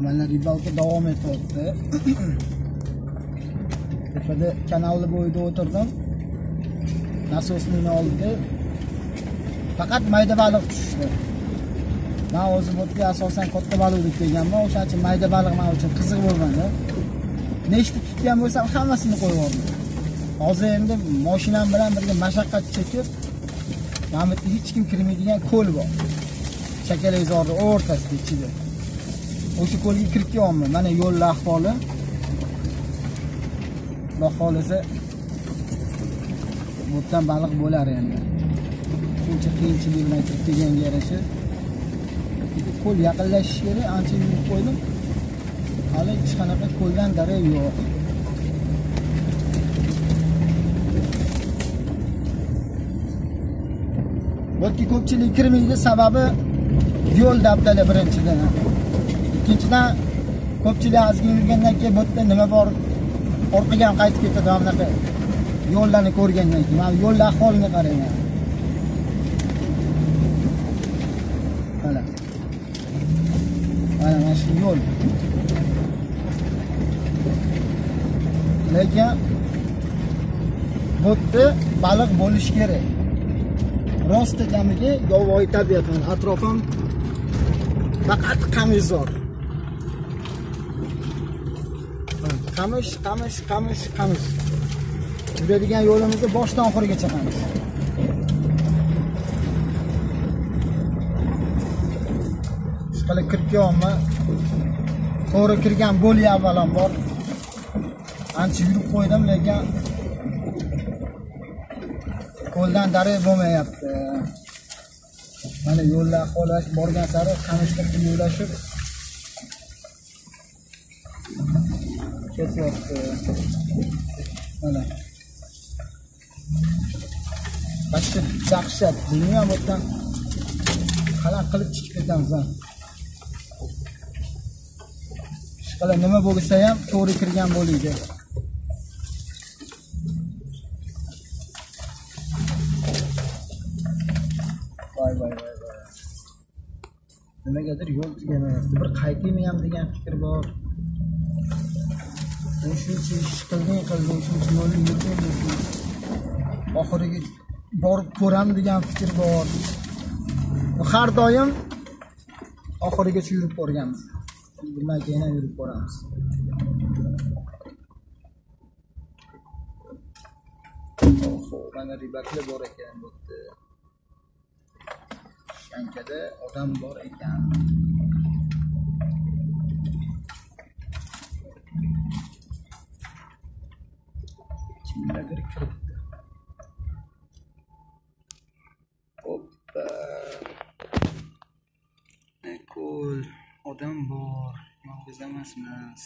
Mana ribota davom etyapti. Tepada kanalni bo'yida o'tirdim. Nasosning oldida faqat mayda baliq tushdi. Men o'zim o'tga asosan katta baliq deb kelganman. O'sha uchun mayda baliq men uchun qiziq bo'lmadi. Nechta tutgan bo'lsam hammasini qo'yib yubordim. Hozir endi mashinam bilan birga mashaqqat chekib, mana bu hech kim kirmaydigan ko'l bor. Chakalakzorning o'rtasida ichida. O'sha ko'lga kirib kelyapman. Mana yo'l ahvoli. Xudo xolisa bundan baliq bo'lar endi. Shuncha qiyinchilik bilan kirib kelganga yarasha. Ko'l yaqinlashish kerak, ancha yurib qo'ydim. Hali hech qanaqa ko'ldan darak yo'q. Balki ko'pchilik kirmaydi, sababi yo'l dabdala birinchidan. Ikkinchidan ko'pchilik azgin yurgandan keyin bu yerda nima bor, orqaga ham qaytib ketadi bunaqa yo'llarni ko'rgandan keyin. Mana yo'l ahvolini qarang. Mana shu yo'l. Lekin bu yerda baliq bo'lish kerak. Rost ekanligi yovvoyi tabiat. Atrofim faqat qamishzor. Qamish. Yuradigan yo'limizni boshdan oxirigacha qamish. Ishqilib kirib kelyapman. To'g'ri kirgan bo'li avvalambor. Ancha yurib qo'ydim, lekin qo'ldan darak bo'lmayapti. Mana yo'llar ahvolash borgan sari qamishga yo'lashib ketyapti. Mana. Qachon dahshat, bilmayman bu yerdan qalaq qilib chiqib ketamiz. Ishqilib nima bo'lsa ham to'g'ri kirgan bo'laydi. Voy. Nimagadir yo'l tugamayapti. Bir qaytaymi ham degan fikr bor. Shuncha ish qildim, shuncha yo'lni yurdim. Oxiriga borib ko'ram degan fikr bor. Har doim oxirigacha yurib ko'rganmiz. Bundan keyin ham yurib ko'ramiz. Mana ribatlar bor ekan bu yerda. Shankada odam bor ekan. Kimlardir kiribdi. Hoppa. Ko'l, odam bor. Yolg'iz emasmiz.